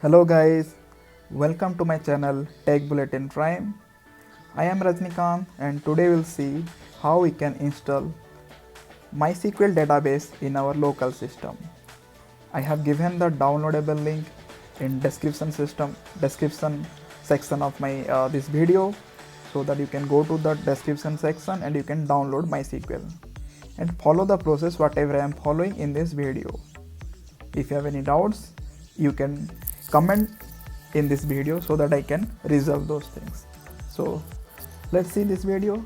Hello guys, welcome to my channel Tech Bulletin Prime. I am Rajnikant and today we'll see how we can install MySQL Database in our local system. I have given the downloadable link in description section of my this video, so that you can go to the description section and you can download MySQL and follow the process whatever I am following in this video. If you have any doubts, you can comment in this video so that I can resolve those things. So let's see this video.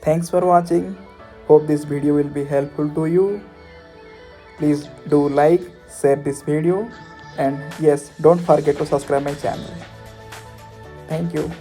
Thanks for watching. Hope this video will be helpful to you. Please do like, share this video, and yes, don't forget to subscribe my channel. Thank you.